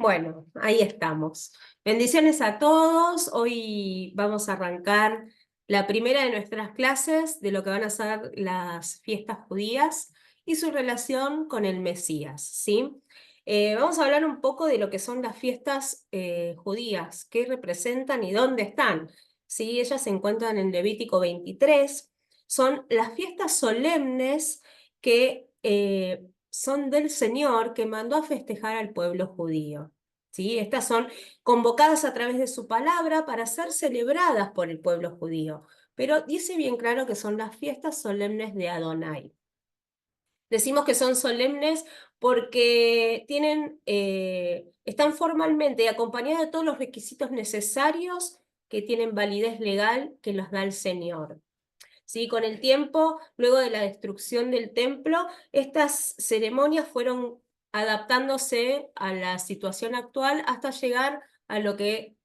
Bueno, ahí estamos. Bendiciones a todos. Hoy vamos a arrancar la primera de nuestras clases de lo que van a ser las fiestas judías y su relación con el Mesías, ¿sí? Vamos a hablar un poco de lo que son las fiestas judías, qué representan y dónde están, ¿sí? Ellas se encuentran en Levítico 23. Son las fiestas solemnes que son del Señor que mandó a festejar al pueblo judío. ¿Sí? Estas son convocadas a través de su palabra para ser celebradas por el pueblo judío. Pero dice bien claro que son las fiestas solemnes de Adonai. Decimos que son solemnes porque están formalmente acompañadas de todos los requisitos necesarios que tienen validez legal que los da el Señor. ¿Sí? Con el tiempo, luego de la destrucción del templo, estas ceremonias fueron adaptándose a la situación actual hasta llegar a lo que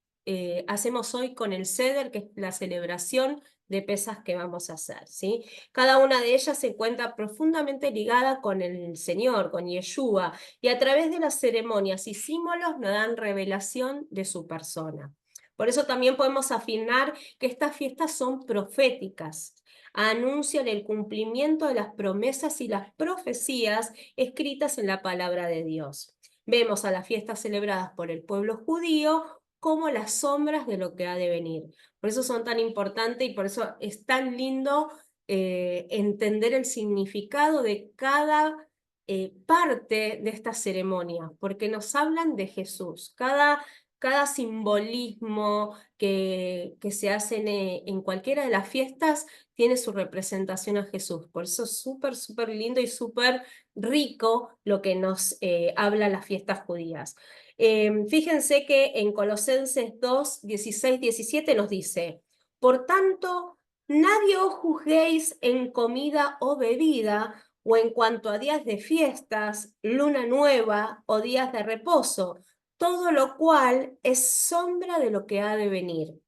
hacemos hoy con el Seder, que es la celebración de Pesaj que vamos a hacer, ¿sí? Cada una de ellas se encuentra profundamente ligada con el Señor, con Yeshua, y a través de las ceremonias y símbolos nos dan revelación de su persona. Por eso también podemos afirmar que estas fiestas son proféticas, anuncian el cumplimiento de las promesas y las profecías escritas en la palabra de Dios. Vemos a las fiestas celebradas por el pueblo judío como las sombras de lo que ha de venir. Por eso son tan importantes y por eso es tan lindo entender el significado de cada parte de esta ceremonia, porque nos hablan de Jesús. Cada simbolismo que se hace en cualquiera de las fiestas tiene su representación a Jesús. Por eso es súper, súper lindo y súper rico lo que nos habla las fiestas judías. Fíjense que en Colosenses 2, 16, 17 nos dice, por tanto, nadie os juzguéis en comida o bebida, o en cuanto a días de fiestas, luna nueva o días de reposo, todo lo cual es sombra de lo que ha de venir,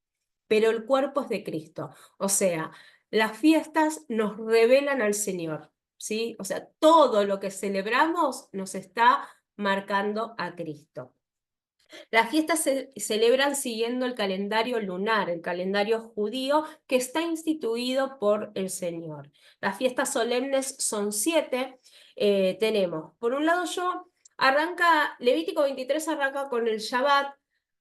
pero el cuerpo es de Cristo. O sea, las fiestas nos revelan al Señor, ¿sí? O sea, todo lo que celebramos nos está marcando a Cristo. Las fiestas se celebran siguiendo el calendario lunar, el calendario judío que está instituido por el Señor. Las fiestas solemnes son 7. Tenemos, por un lado Levítico 23 arranca con el Shabbat,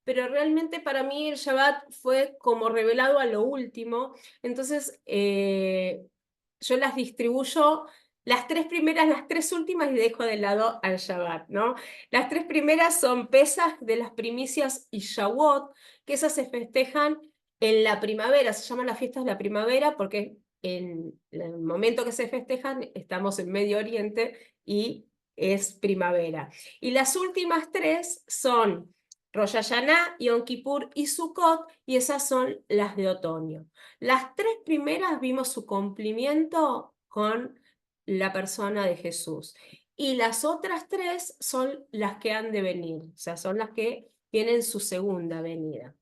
pero realmente para mí el Shabbat fue como revelado a lo último, entonces yo las distribuyo, las tres primeras, las tres últimas y dejo de lado al Shabbat, ¿no? Las tres primeras son Pesaj de las primicias y Shavuot, que esas se festejan en la primavera, se llaman las fiestas de la primavera porque en el momento que se festejan estamos en Medio Oriente y es primavera. Y las últimas tres son Rosh Hashanah, Yom Kippur y Sukkot, y esas son las de otoño. Las tres primeras vimos su cumplimiento con la persona de Jesús. Y las otras tres son las que han de venir, o sea, son las que tienen su segunda venida.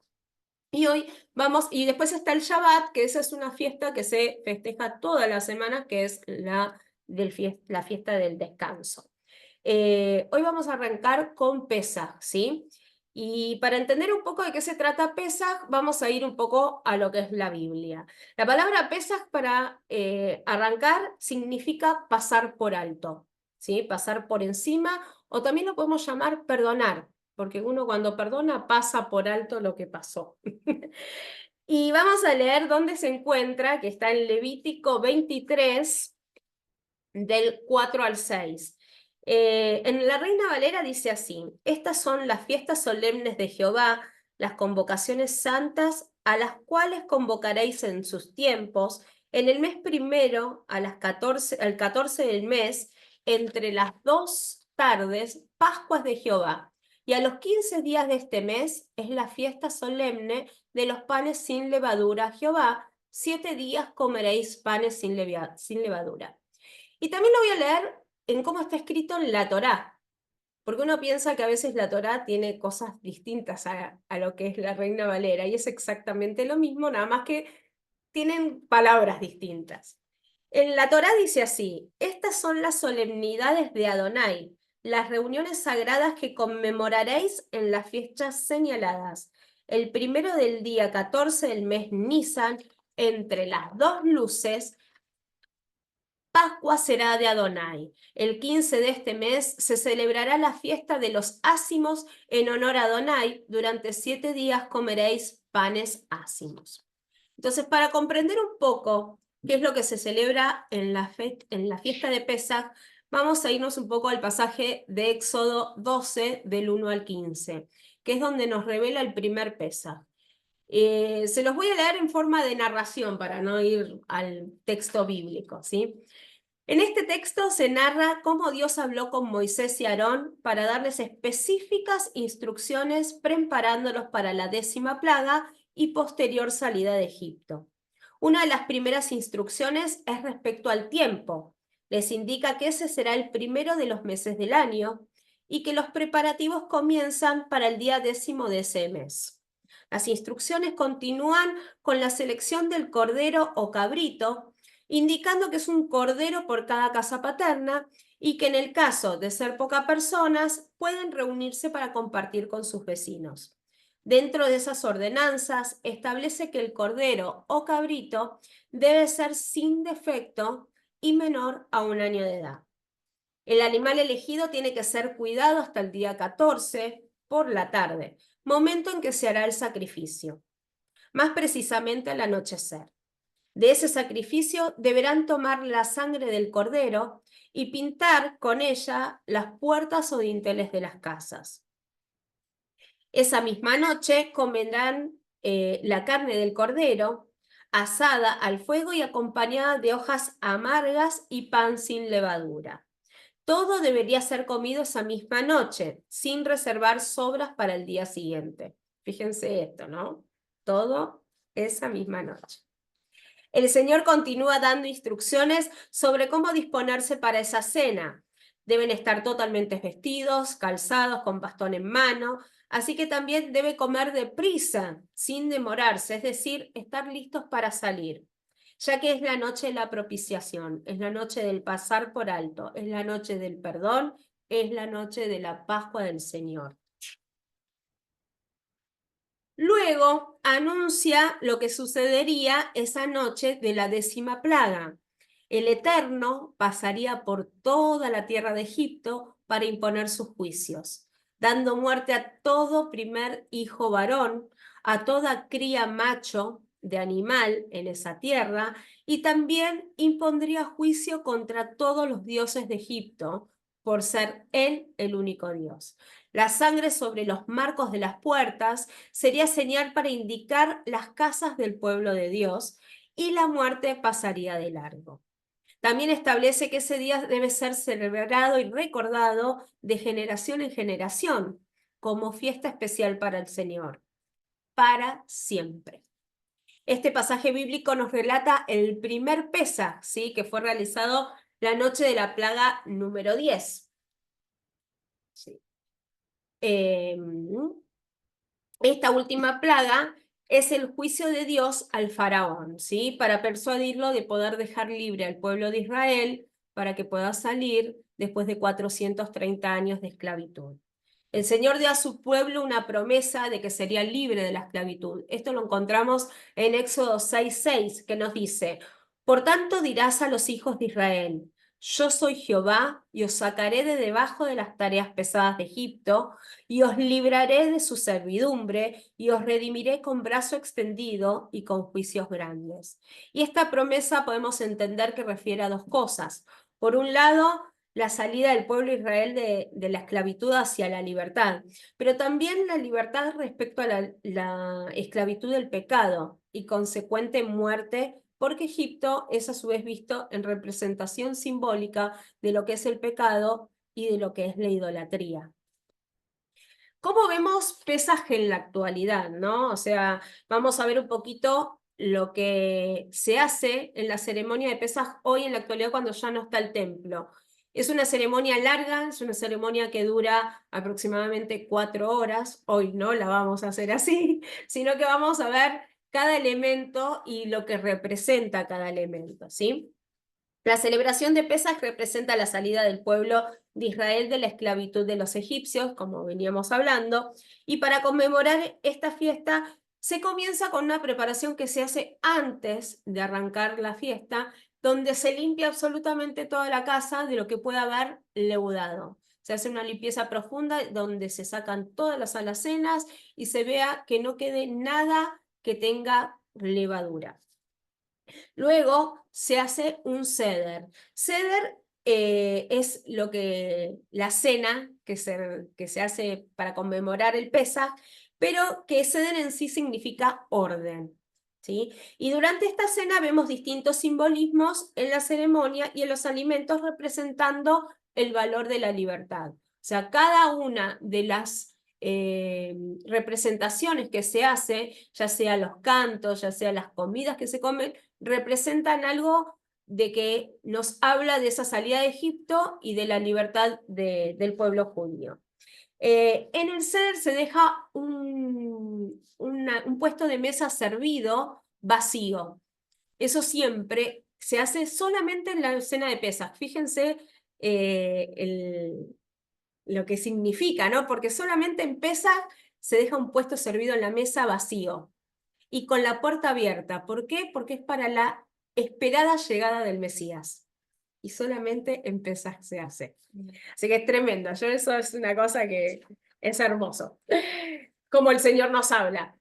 Y hoy vamos, y después está el Shabbat, que esa es una fiesta que se festeja toda la semana, que es la fiesta del descanso. Hoy vamos a arrancar con Pesaj, ¿sí? Y para entender un poco de qué se trata Pesaj, vamos a ir un poco a lo que es la Biblia. La palabra Pesaj para arrancar significa pasar por alto, ¿sí? Pasar por encima, o también lo podemos llamar perdonar, porque uno cuando perdona pasa por alto lo que pasó. Y vamos a leer dónde se encuentra, que está en Levítico 23, del 4 al 6. En la Reina Valera dice así: estas son las fiestas solemnes de Jehová, las convocaciones santas a las cuales convocaréis en sus tiempos, en el mes primero al 14 del mes, entre las 2 tardes, Pascuas de Jehová. Y a los 15 días de este mes es la fiesta solemne de los panes sin levadura a Jehová. 7 días comeréis panes sin levadura. Y también lo voy a leer en cómo está escrito en la Torá, porque uno piensa que a veces la Torá tiene cosas distintas a lo que es la Reina Valera, y es exactamente lo mismo, nada más que tienen palabras distintas. En la Torá dice así: estas son las solemnidades de Adonai, las reuniones sagradas que conmemoraréis en las fiestas señaladas. El primero del día 14 del mes Nisan, entre las dos luces, Pascua será de Adonai. El 15 de este mes se celebrará la fiesta de los ácimos en honor a Adonai. Durante 7 días comeréis panes ácimos. Entonces, para comprender un poco qué es lo que se celebra en la fiesta de Pesaj, vamos a irnos un poco al pasaje de Éxodo 12, del 1 al 15, que es donde nos revela el primer Pesaj. Se los voy a leer en forma de narración para no ir al texto bíblico, ¿sí? En este texto se narra cómo Dios habló con Moisés y Aarón para darles específicas instrucciones preparándolos para la 10ª plaga y posterior salida de Egipto. Una de las primeras instrucciones es respecto al tiempo. Les indica que ese será el primero de los meses del año y que los preparativos comienzan para el día 10º de ese mes. Las instrucciones continúan con la selección del cordero o cabrito, indicando que es un cordero por cada casa paterna y que en el caso de ser pocas personas pueden reunirse para compartir con sus vecinos. Dentro de esas ordenanzas establece que el cordero o cabrito debe ser sin defecto y menor a 1 año de edad. El animal elegido tiene que ser cuidado hasta el día 14 por la tarde, momento en que se hará el sacrificio, más precisamente al anochecer. De ese sacrificio deberán tomar la sangre del cordero y pintar con ella las puertas o dinteles de las casas. Esa misma noche comerán la carne del cordero asada al fuego y acompañada de hojas amargas y pan sin levadura. Todo debería ser comido esa misma noche, sin reservar sobras para el día siguiente. Fíjense esto, ¿no? Todo esa misma noche. El Señor continúa dando instrucciones sobre cómo disponerse para esa cena. Deben estar totalmente vestidos, calzados, con bastón en mano, así que también debe comer deprisa, sin demorarse, es decir, estar listos para salir, ya que es la noche de la propiciación, es la noche del pasar por alto, es la noche del perdón, es la noche de la Pascua del Señor. Luego anuncia lo que sucedería esa noche de la 10ª plaga. El Eterno pasaría por toda la tierra de Egipto para imponer sus juicios, dando muerte a todo primer hijo varón, a toda cría macho de animal en esa tierra, y también impondría juicio contra todos los dioses de Egipto, por ser él el único Dios. La sangre sobre los marcos de las puertas sería señal para indicar las casas del pueblo de Dios, y la muerte pasaría de largo. También establece que ese día debe ser celebrado y recordado de generación en generación, como fiesta especial para el Señor, para siempre. Este pasaje bíblico nos relata el primer Pesaj, ¿sí? Que fue realizado la noche de la plaga número 10. Sí. Esta última plaga es el juicio de Dios al faraón, ¿sí? Para persuadirlo de poder dejar libre al pueblo de Israel para que pueda salir después de 430 años de esclavitud. El Señor dio a su pueblo una promesa de que sería libre de la esclavitud. Esto lo encontramos en Éxodo 6:6, que nos dice: por tanto dirás a los hijos de Israel, yo soy Jehová, y os sacaré de debajo de las tareas pesadas de Egipto, y os libraré de su servidumbre, y os redimiré con brazo extendido y con juicios grandes. Y esta promesa podemos entender que refiere a dos cosas. Por un lado, la salida del pueblo de Israel de la esclavitud hacia la libertad, pero también la libertad respecto a la esclavitud del pecado y consecuente muerte, porque Egipto es a su vez visto en representación simbólica de lo que es el pecado y de lo que es la idolatría. ¿Cómo vemos Pesaj en la actualidad, no? O sea, vamos a ver un poquito lo que se hace en la ceremonia de Pesaj hoy en la actualidad cuando ya no está el templo. Es una ceremonia larga, es una ceremonia que dura aproximadamente 4 horas. Hoy no la vamos a hacer así, sino que vamos a ver cada elemento y lo que representa cada elemento, ¿sí? La celebración de Pesaj representa la salida del pueblo de Israel de la esclavitud de los egipcios, como veníamos hablando, y para conmemorar esta fiesta se comienza con una preparación que se hace antes de arrancar la fiesta, donde se limpia absolutamente toda la casa de lo que pueda haber leudado. Se hace una limpieza profunda donde se sacan todas las alacenas y se vea que no quede nada que tenga levadura. Luego se hace un seder. Seder es la cena que se hace para conmemorar el Pesaj, pero que seder en sí significa orden. ¿Sí? Y durante esta cena vemos distintos simbolismos en la ceremonia y en los alimentos representando el valor de la libertad. O sea, cada una de las representaciones que se hace, ya sea los cantos, ya sea las comidas que se comen, representan algo de que nos habla de esa salida de Egipto y de la libertad del pueblo judío. En el ceder se deja un puesto de mesa servido vacío. Eso siempre se hace solamente en la cena de Pesaj. Fíjense lo que significa, ¿no? Porque solamente en Pesaj se deja un puesto servido en la mesa vacío y con la puerta abierta. ¿Por qué? Porque es para la esperada llegada del Mesías. Y solamente en Pesaj se hace. Así que es tremendo. Yo eso es una cosa que es hermoso. Como el Señor nos habla.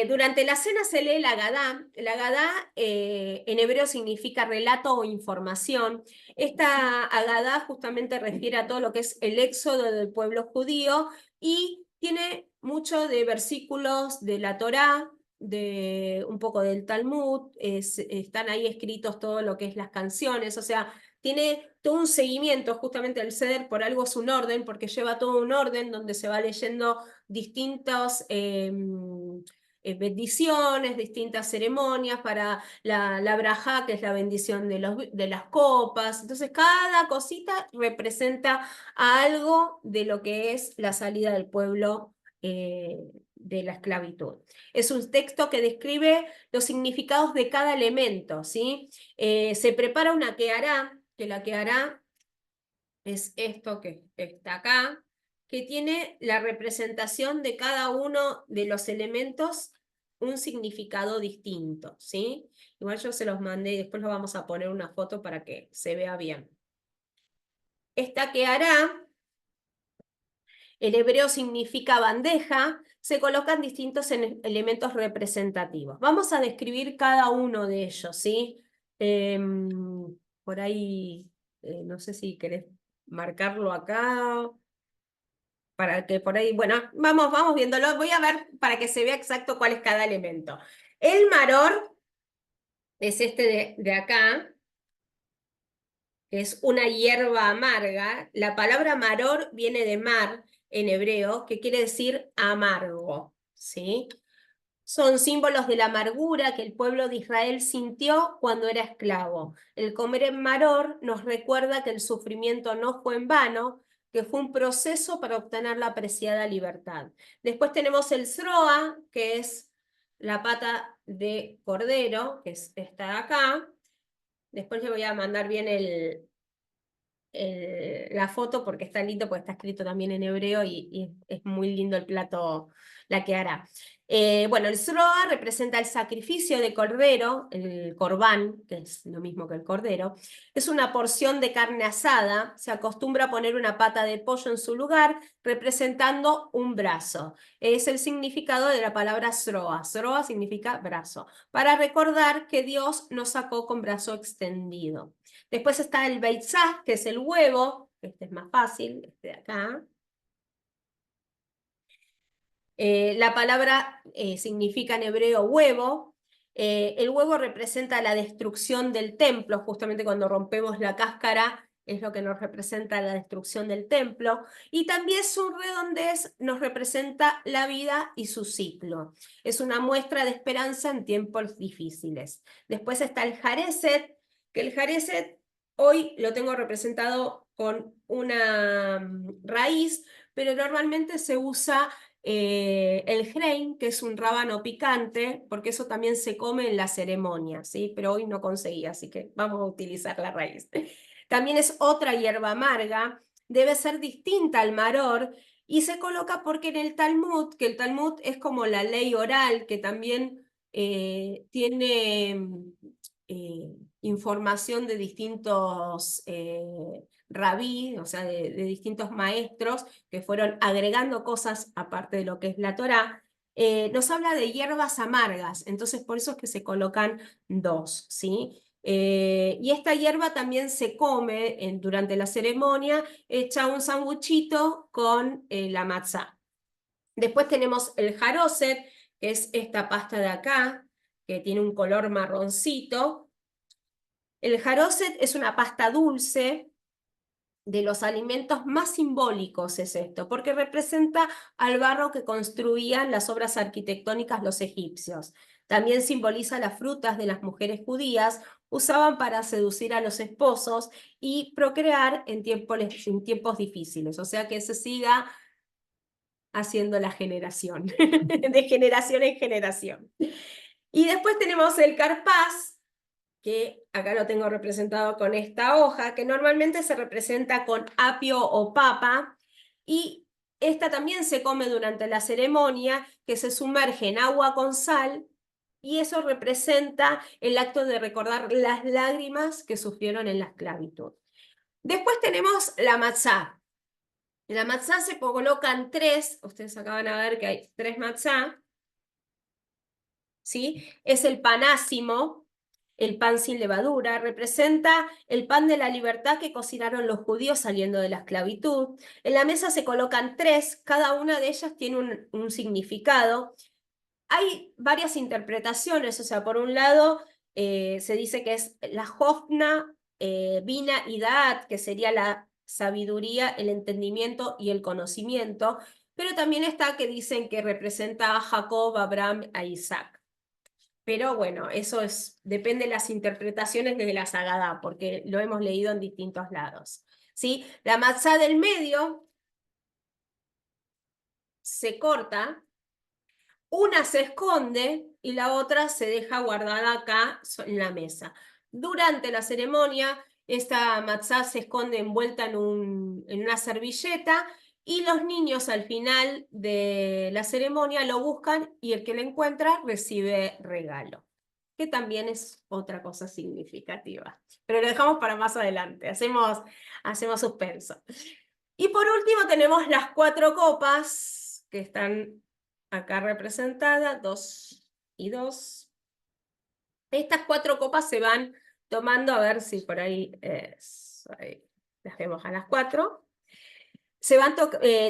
Durante la cena se lee la Agadá. La Agadá en hebreo significa relato o información. Esta Agadá justamente refiere a todo lo que es el éxodo del pueblo judío y tiene mucho de versículos de la Torá, de un poco del Talmud, están ahí escritos todo lo que es las canciones, o sea, tiene todo un seguimiento, justamente el Seder por algo es un orden, porque lleva todo un orden donde se va leyendo distintos bendiciones, distintas ceremonias para la brajá, que es la bendición de las copas. Entonces, cada cosita representa algo de lo que es la salida del pueblo de la esclavitud. Es un texto que describe los significados de cada elemento, ¿sí? Se prepara una quehará, que la quehará es esto que está acá, que tiene la representación de cada uno de los elementos un significado distinto, ¿sí? Igual yo se los mandé y después lo vamos a poner una foto para que se vea bien. Esta quehará, en hebreo significa bandeja, se colocan distintos elementos representativos. Vamos a describir cada uno de ellos, ¿sí? Por ahí, no sé si querés marcarlo acá, para que por ahí, bueno, vamos viéndolo. Voy a ver para que se vea exacto cuál es cada elemento. El maror es este de acá, que es una hierba amarga. La palabra maror viene de mar en hebreo, que quiere decir amargo, ¿sí? Son símbolos de la amargura que el pueblo de Israel sintió cuando era esclavo. El comer en maror nos recuerda que el sufrimiento no fue en vano, que fue un proceso para obtener la apreciada libertad. Después tenemos el sroa, que es la pata de cordero, que es esta de acá. Después le voy a mandar bien la foto porque está lindo, porque está escrito también en hebreo y es muy lindo el plato, la que hará. Bueno, el sroa representa el sacrificio de cordero, el corbán, que es lo mismo que el cordero. Es una porción de carne asada, se acostumbra a poner una pata de pollo en su lugar, representando un brazo. Es el significado de la palabra sroa. Sroa significa brazo, para recordar que Dios nos sacó con brazo extendido. Después está el beitzá, que es el huevo. Este es más fácil, este de acá. La palabra significa en hebreo huevo. El huevo representa la destrucción del templo, justamente cuando rompemos la cáscara es lo que nos representa la destrucción del templo. Y también su redondez nos representa la vida y su ciclo. Es una muestra de esperanza en tiempos difíciles. Después está el jareset, que el jareset hoy lo tengo representado con una raíz, pero normalmente se usa el hrein, que es un rábano picante, porque eso también se come en la ceremonia, ¿sí? Pero hoy no conseguí, así que vamos a utilizar la raíz. También es otra hierba amarga, debe ser distinta al maror, y se coloca porque en el Talmud, que el Talmud es como la ley oral, que también tiene información de distintos rabí, o sea, de distintos maestros que fueron agregando cosas aparte de lo que es la Torá, nos habla de hierbas amargas, entonces por eso es que se colocan dos, ¿sí? Y esta hierba también se come durante la ceremonia, hecha un sanguchito con la matzá. Después tenemos el jaroset, que es esta pasta de acá, que tiene un color marroncito. El jaroset es una pasta dulce, de los alimentos más simbólicos es esto, porque representa al barro que construían las obras arquitectónicas los egipcios. También simboliza las frutas de las mujeres judías, usaban para seducir a los esposos y procrear en tiempos difíciles, o sea que se siga haciendo la generación, de generación en generación. Y después tenemos el carpaz, que acá lo tengo representado con esta hoja, que normalmente se representa con apio o papa, y esta también se come durante la ceremonia, que se sumerge en agua con sal, y eso representa el acto de recordar las lágrimas que sufrieron en la esclavitud. Después tenemos la matzá. En la matzá se colocan tres, ustedes acá van a ver que hay tres matzá, ¿sí? Es el panásimo, el pan sin levadura, representa el pan de la libertad que cocinaron los judíos saliendo de la esclavitud. En la mesa se colocan tres, cada una de ellas tiene un significado. Hay varias interpretaciones, o sea, por un lado se dice que es la Jofna, Bina y Daat, que sería la sabiduría, el entendimiento y el conocimiento, pero también está que dicen que representa a Jacob, a Abraham, a Isaac. Pero bueno, eso depende de las interpretaciones de la Sagadá, porque lo hemos leído en distintos lados, ¿sí? La matzá del medio se corta, una se esconde y la otra se deja guardada acá en la mesa. Durante la ceremonia, esta matzá se esconde envuelta en una servilleta y los niños al final de la ceremonia lo buscan y el que lo encuentra recibe regalo, que también es otra cosa significativa. Pero lo dejamos para más adelante, hacemos suspenso. Y por último tenemos las cuatro copas que están acá representadas, 2 y 2. Estas cuatro copas se van tomando, a ver si por ahí, ahí las vemos a las 4. Se van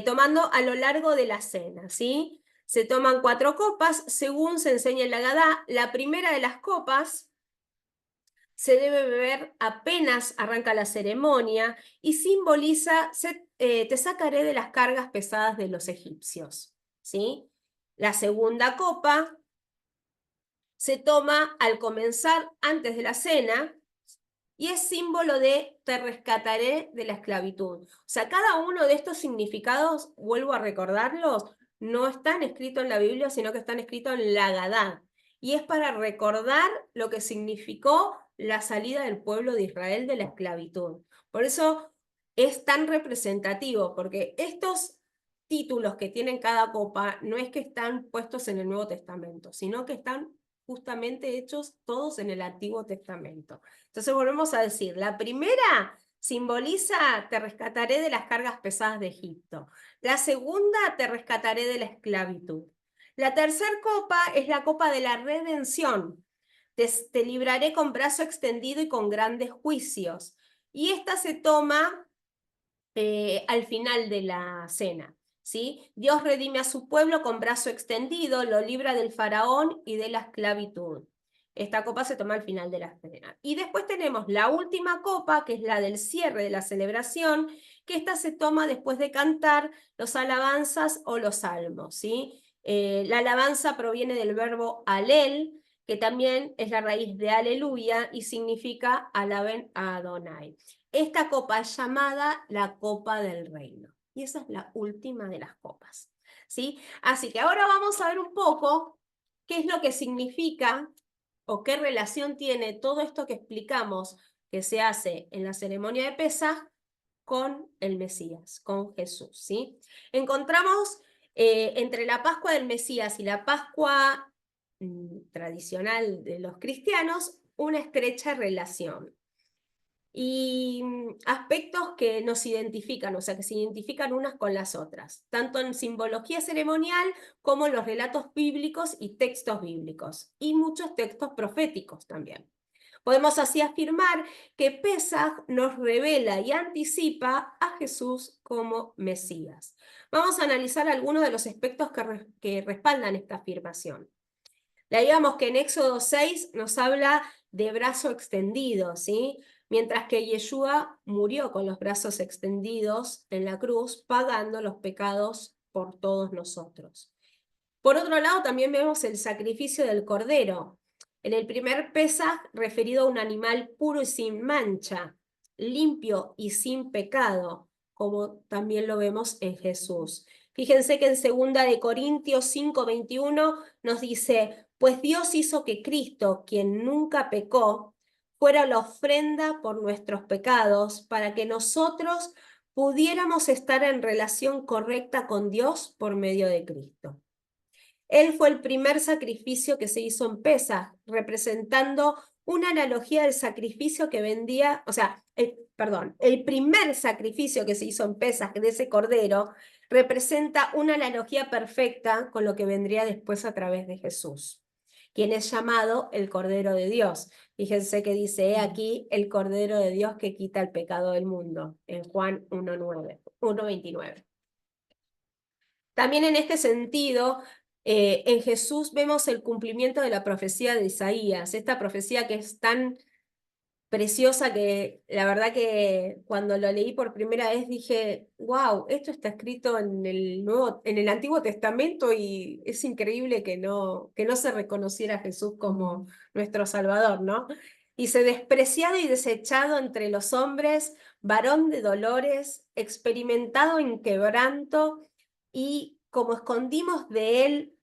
tomando a lo largo de la cena, ¿sí? Se toman 4 copas, según se enseña en la Gadá. La primera de las copas se debe beber apenas arranca la ceremonia y simboliza, te sacaré de las cargas pesadas de los egipcios, ¿sí? La segunda copa se toma al comenzar antes de la cena y es símbolo de te rescataré de la esclavitud. O sea, cada uno de estos significados, vuelvo a recordarlos, no están escritos en la Biblia, sino que están escritos en la Gadá. Y es para recordar lo que significó la salida del pueblo de Israel de la esclavitud. Por eso es tan representativo, porque estos títulos que tienen cada copa no es que están puestos en el Nuevo Testamento, sino que están justamente hechos todos en el Antiguo Testamento. Entonces volvemos a decir, la primera simboliza te rescataré de las cargas pesadas de Egipto. La segunda, te rescataré de la esclavitud. La tercera copa es la copa de la redención. Te libraré con brazo extendido y con grandes juicios. Y esta se toma al final de la cena. ¿Sí? Dios redime a su pueblo con brazo extendido, lo libra del faraón y de la esclavitud. Esta copa se toma al final de la cena. Y después tenemos la última copa, que es la del cierre de la celebración, que esta se toma después de cantar los alabanzas o los salmos. ¿Sí? La alabanza proviene del verbo alel, que también es la raíz de aleluya y significa alaben a Adonai. Esta copa es llamada la copa del reino. Y esa es la última de las copas. ¿sí? Así que ahora vamos a ver un poco qué es lo que significa o qué relación tiene todo esto que explicamos que se hace en la ceremonia de Pesaj con el Mesías, con Jesús, ¿sí? Encontramos entre la Pascua del Mesías y la Pascua tradicional de los cristianos una estrecha relación y aspectos que nos identifican, o sea, que se identifican unas con las otras, tanto en simbología ceremonial como en los relatos bíblicos y textos bíblicos, y muchos textos proféticos también. Podemos así afirmar que Pesaj nos revela y anticipa a Jesús como Mesías. Vamos a analizar algunos de los aspectos que respaldan esta afirmación. Leíamos que en Éxodo 6 nos habla de brazo extendido, ¿sí? Mientras que Yeshua murió con los brazos extendidos en la cruz, pagando los pecados por todos nosotros. Por otro lado, también vemos el sacrificio del cordero. En el primer Pesaj, referido a un animal puro y sin mancha, limpio y sin pecado, como también lo vemos en Jesús. Fíjense que en 2 5:21 nos dice, pues Dios hizo que Cristo, quien nunca pecó, fuera la ofrenda por nuestros pecados, para que nosotros pudiéramos estar en relación correcta con Dios por medio de Cristo. Él fue el primer sacrificio que se hizo en Pesaj, representando una analogía del sacrificio que vendía, o sea, el primer sacrificio que se hizo en Pesaj de ese cordero representa una analogía perfecta con lo que vendría después a través de Jesús, quien es llamado el Cordero de Dios. Fíjense que dice, he aquí el Cordero de Dios que quita el pecado del mundo, en Juan 1:29. También en este sentido, en Jesús vemos el cumplimiento de la profecía de Isaías, esta profecía que es tan preciosa que la verdad que cuando lo leí por primera vez dije, wow, esto está escrito en el Antiguo Testamento y es increíble que no se reconociera a Jesús como nuestro Salvador, ¿no? Dice, despreciado y desechado entre los hombres, varón de dolores, experimentado en quebranto, y como escondimos de él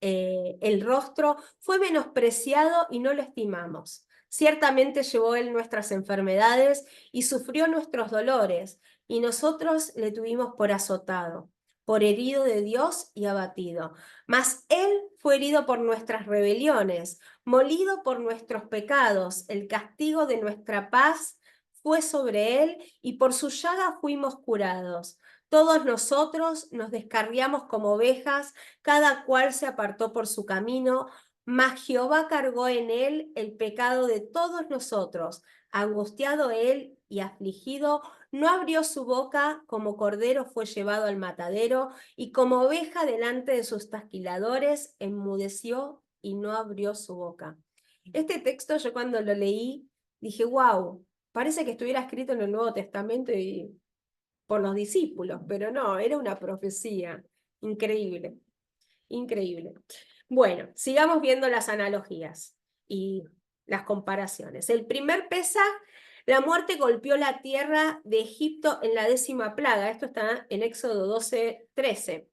el rostro, fue menospreciado y no lo estimamos. Ciertamente llevó él nuestras enfermedades y sufrió nuestros dolores, y nosotros le tuvimos por azotado, por herido de Dios y abatido. Mas él fue herido por nuestras rebeliones, molido por nuestros pecados. El castigo de nuestra paz fue sobre él, y por su llaga fuimos curados. Todos nosotros nos descarriamos como ovejas, cada cual se apartó por su camino, mas Jehová cargó en él el pecado de todos nosotros. Angustiado él y afligido, no abrió su boca, como cordero fue llevado al matadero, y como oveja delante de sus trasquiladores, enmudeció y no abrió su boca. Este texto yo cuando lo leí dije, wow, parece que estuviera escrito en el Nuevo Testamento y por los discípulos, pero no, era una profecía. Increíble, increíble. Bueno, sigamos viendo las analogías y las comparaciones. El primer Pesaj, la muerte golpeó la tierra de Egipto en la 10ª plaga. Esto está en Éxodo 12:13.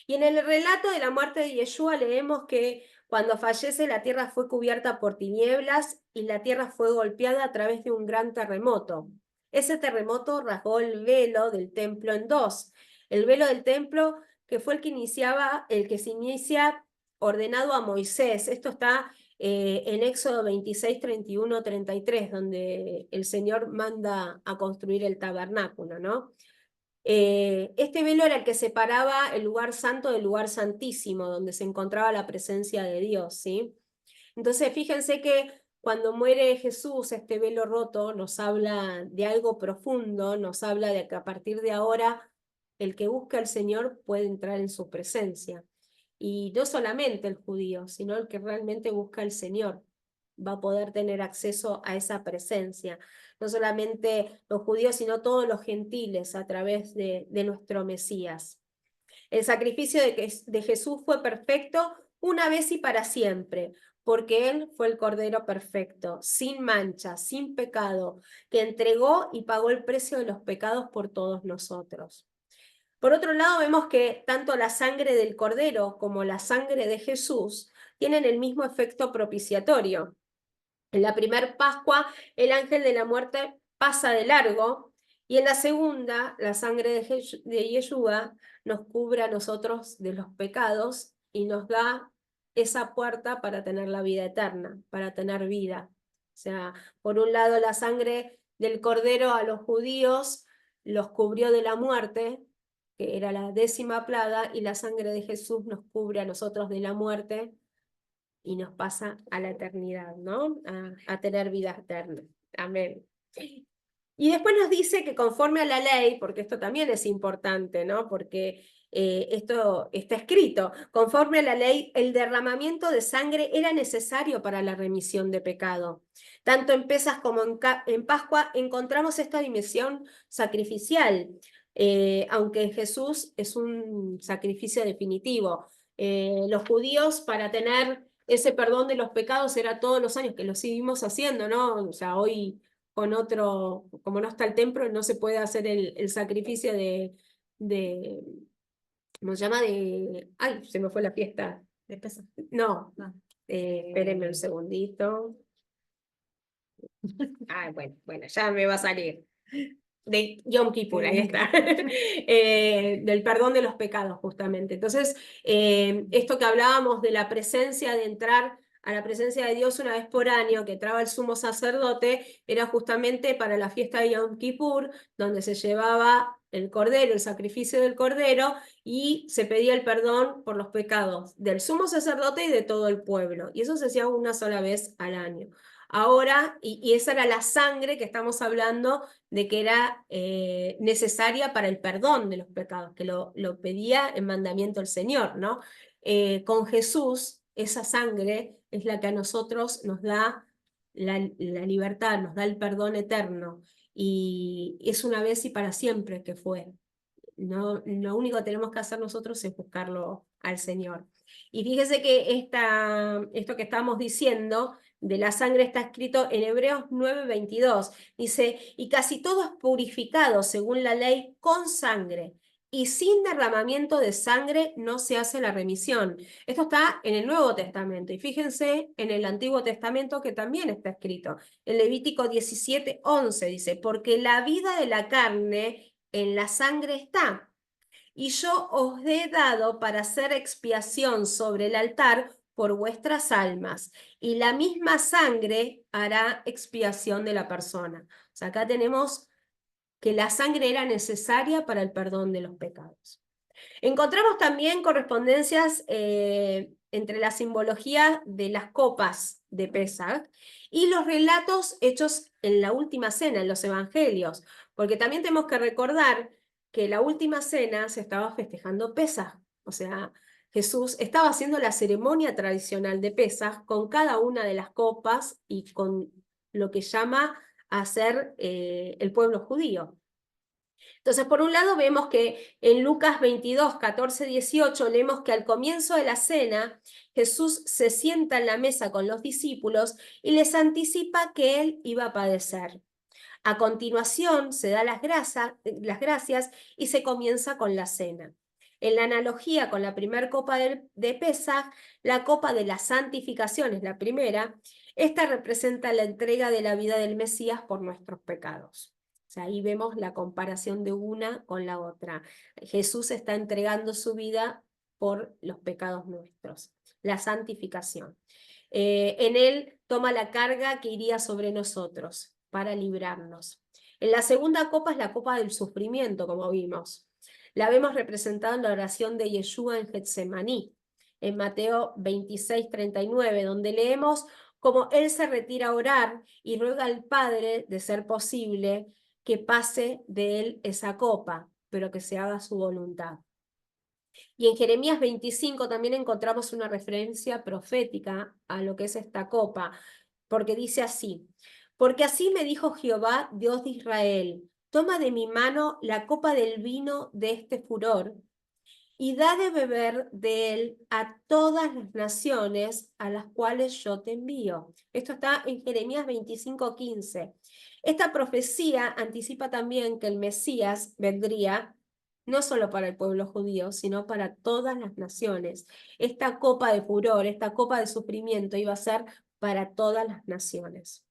Y en el relato de la muerte de Yeshua leemos que cuando fallece la tierra fue cubierta por tinieblas y la tierra fue golpeada a través de un gran terremoto. Ese terremoto rasgó el velo del templo en dos. El velo del templo que fue el que se inicia ordenado a Moisés. Esto está en Éxodo 26, 31, 33, donde el Señor manda a construir el tabernáculo, ¿no? Este velo era el que separaba el lugar santo del lugar santísimo, donde se encontraba la presencia de Dios, ¿sí? Entonces, fíjense que cuando muere Jesús, este velo roto nos habla de algo profundo, nos habla de que a partir de ahora el que busca al Señor puede entrar en su presencia. Y no solamente el judío, sino el que realmente busca al Señor va a poder tener acceso a esa presencia. No solamente los judíos, sino todos los gentiles a través de nuestro Mesías. El sacrificio de Jesús fue perfecto una vez y para siempre, porque Él fue el Cordero perfecto, sin mancha, sin pecado, que entregó y pagó el precio de los pecados por todos nosotros. Por otro lado, vemos que tanto la sangre del Cordero como la sangre de Jesús tienen el mismo efecto propiciatorio. En la primera Pascua, el ángel de la muerte pasa de largo, y en la segunda, la sangre de Yeshua nos cubre a nosotros de los pecados y nos da esa puerta para tener la vida eterna, para tener vida. O sea, por un lado, la sangre del Cordero a los judíos los cubrió de la muerte, que era la 10ª plaga, y la sangre de Jesús nos cubre a nosotros de la muerte y nos pasa a la eternidad, ¿no? A tener vida eterna. Amén. Y después nos dice que conforme a la ley, porque esto también es importante, ¿no? Porque esto está escrito, conforme a la ley, el derramamiento de sangre era necesario para la remisión de pecado. Tanto en Pesas como en Pascua encontramos esta dimensión sacrificial, aunque en Jesús es un sacrificio definitivo. Los judíos, para tener ese perdón de los pecados, era todos los años, que lo seguimos haciendo, ¿no? O sea, hoy con otro, como no está el templo, no se puede hacer el sacrificio de, ¿cómo se llama? Ay, se me fue la fiesta. De Pesaj. No, No. espérenme un segundito. Ah, bueno, ya me va a salir. De Yom Kippur, ahí está. Del perdón de los pecados, justamente. Entonces, esto que hablábamos de la presencia, de entrar a la presencia de Dios una vez por año, que entraba el sumo sacerdote, era justamente para la fiesta de Yom Kippur, donde se llevaba el cordero, el sacrificio del cordero, y se pedía el perdón por los pecados del sumo sacerdote y de todo el pueblo. Y eso se hacía una sola vez al año. Ahora, y esa era la sangre que estamos hablando de que era necesaria para el perdón de los pecados, que lo pedía en mandamiento el Señor, ¿no? Con Jesús, esa sangre es la que a nosotros nos da la libertad, nos da el perdón eterno, y es una vez y para siempre que fue. No, lo único que tenemos que hacer nosotros es buscarlo al Señor. Y fíjese que esto que estamos diciendo de la sangre está escrito en Hebreos 9:22. Dice, y casi todo es purificado según la ley con sangre, y sin derramamiento de sangre no se hace la remisión. Esto está en el Nuevo Testamento, y fíjense en el Antiguo Testamento que también está escrito. En Levítico 17:11 dice, porque la vida de la carne en la sangre está, y yo os he dado para hacer expiación sobre el altar por vuestras almas, y la misma sangre hará expiación de la persona. O sea, acá tenemos que la sangre era necesaria para el perdón de los pecados. Encontramos también correspondencias entre la simbología de las copas de Pesach y los relatos hechos en la última cena, en los evangelios, porque también tenemos que recordar que la última cena se estaba festejando Pesach, o sea, Jesús estaba haciendo la ceremonia tradicional de Pesach con cada una de las copas y con lo que llama a ser el pueblo judío. Entonces, por un lado, vemos que en Lucas 22, 14, 18, leemos que al comienzo de la cena, Jesús se sienta en la mesa con los discípulos y les anticipa que él iba a padecer. A continuación, se da las gracias y se comienza con la cena. En la analogía con la primera copa de Pesaj, la copa de la santificación es la primera. Esta representa la entrega de la vida del Mesías por nuestros pecados. O sea, ahí vemos la comparación de una con la otra. Jesús está entregando su vida por los pecados nuestros. La santificación. En él toma la carga que iría sobre nosotros para librarnos. En la segunda copa es la copa del sufrimiento, como vimos. La vemos representada en la oración de Yeshua en Getsemaní, en Mateo 26:39, donde leemos cómo él se retira a orar y ruega al Padre, de ser posible, que pase de él esa copa, pero que se haga su voluntad. Y en Jeremías 25 también encontramos una referencia profética a lo que es esta copa, porque dice así, porque así me dijo Jehová, Dios de Israel, toma de mi mano la copa del vino de este furor y da de beber de él a todas las naciones a las cuales yo te envío. Esto está en Jeremías 25:15. Esta profecía anticipa también que el Mesías vendría no solo para el pueblo judío, sino para todas las naciones. Esta copa de furor, esta copa de sufrimiento iba a ser para todas las naciones.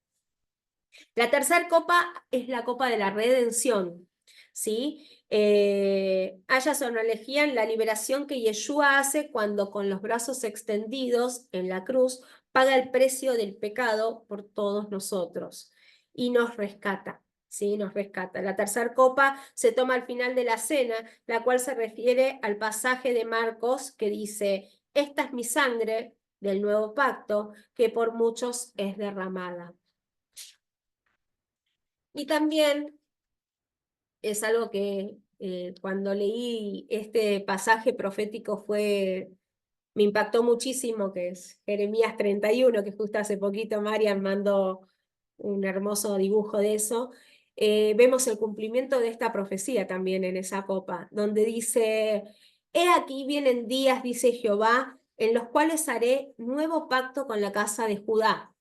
La tercera copa es la copa de la redención, ¿sí? Haya su analogía en la liberación que Yeshua hace cuando con los brazos extendidos en la cruz paga el precio del pecado por todos nosotros y nos rescata. Sí, nos rescata. La tercera copa se toma al final de la cena, la cual se refiere al pasaje de Marcos que dice, esta es mi sangre del nuevo pacto que por muchos es derramada. Y también es algo que cuando leí este pasaje profético me impactó muchísimo, que es Jeremías 31, que justo hace poquito Marian mandó un hermoso dibujo de eso. Vemos el cumplimiento de esta profecía también en esa copa, donde dice, he aquí vienen días, dice Jehová, en los cuales haré nuevo pacto con la casa de Judá.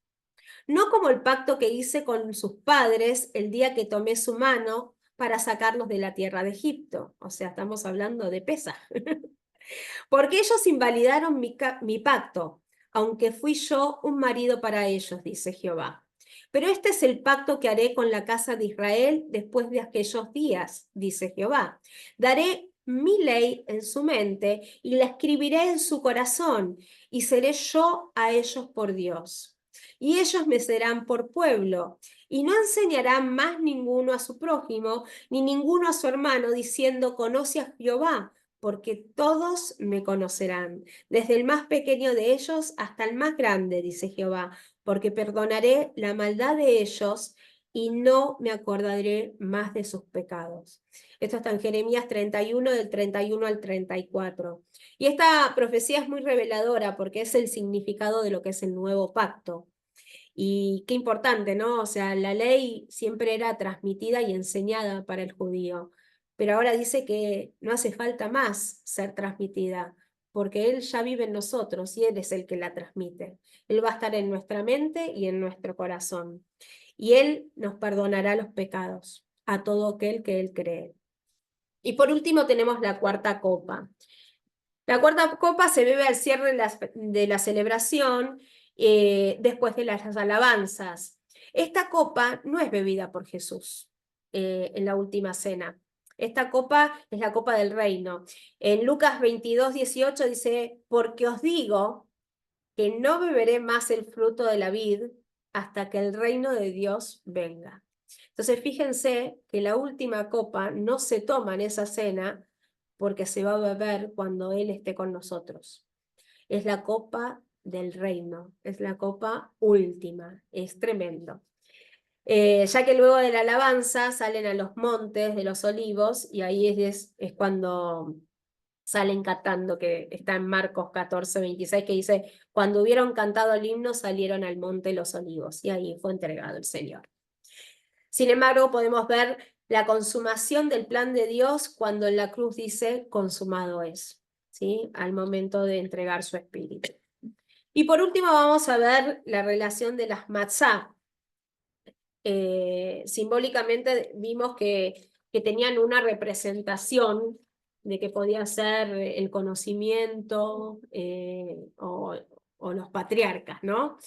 No como el pacto que hice con sus padres el día que tomé su mano para sacarlos de la tierra de Egipto. O sea, estamos hablando de Pesaj. Porque ellos invalidaron mi pacto, aunque fui yo un marido para ellos, dice Jehová. Pero este es el pacto que haré con la casa de Israel después de aquellos días, dice Jehová. Daré mi ley en su mente y la escribiré en su corazón, y seré yo a ellos por Dios. Y ellos me serán por pueblo, y no enseñarán más ninguno a su prójimo, ni ninguno a su hermano, diciendo, conoce a Jehová, porque todos me conocerán, desde el más pequeño de ellos hasta el más grande, dice Jehová, porque perdonaré la maldad de ellos y no me acordaré más de sus pecados. Esto está en Jeremías 31, del 31 al 34. Y esta profecía es muy reveladora porque es el significado de lo que es el nuevo pacto. Y qué importante, ¿no? O sea, la ley siempre era transmitida y enseñada para el judío, pero ahora dice que no hace falta más ser transmitida, porque Él ya vive en nosotros y Él es el que la transmite. Él va a estar en nuestra mente y en nuestro corazón. Y Él nos perdonará los pecados a todo aquel que Él cree. Y por último tenemos la cuarta copa. La cuarta copa se bebe al cierre de la celebración, después de las alabanzas. Esta copa no es bebida por Jesús en la última cena. Esta copa es la copa del reino. En Lucas 22, 18 dice, porque os digo que no beberé más el fruto de la vid hasta que el reino de Dios venga. Entonces fíjense que la última copa no se toma en esa cena porque se va a beber cuando Él esté con nosotros. Es la copa del reino, es la copa última, es tremendo. Ya que luego de la alabanza salen a los montes de los olivos y ahí es cuando salen cantando, que está en Marcos 14, 26, que dice, cuando hubieron cantado el himno salieron al monte de los olivos y ahí fue entregado el Señor. Sin embargo, podemos ver la consumación del plan de Dios cuando en la cruz dice, consumado es, ¿sí? Al momento de entregar su espíritu. Y por último vamos a ver la relación de las matzá. Simbólicamente vimos que tenían una representación de que podía ser el conocimiento o los patriarcas, ¿no?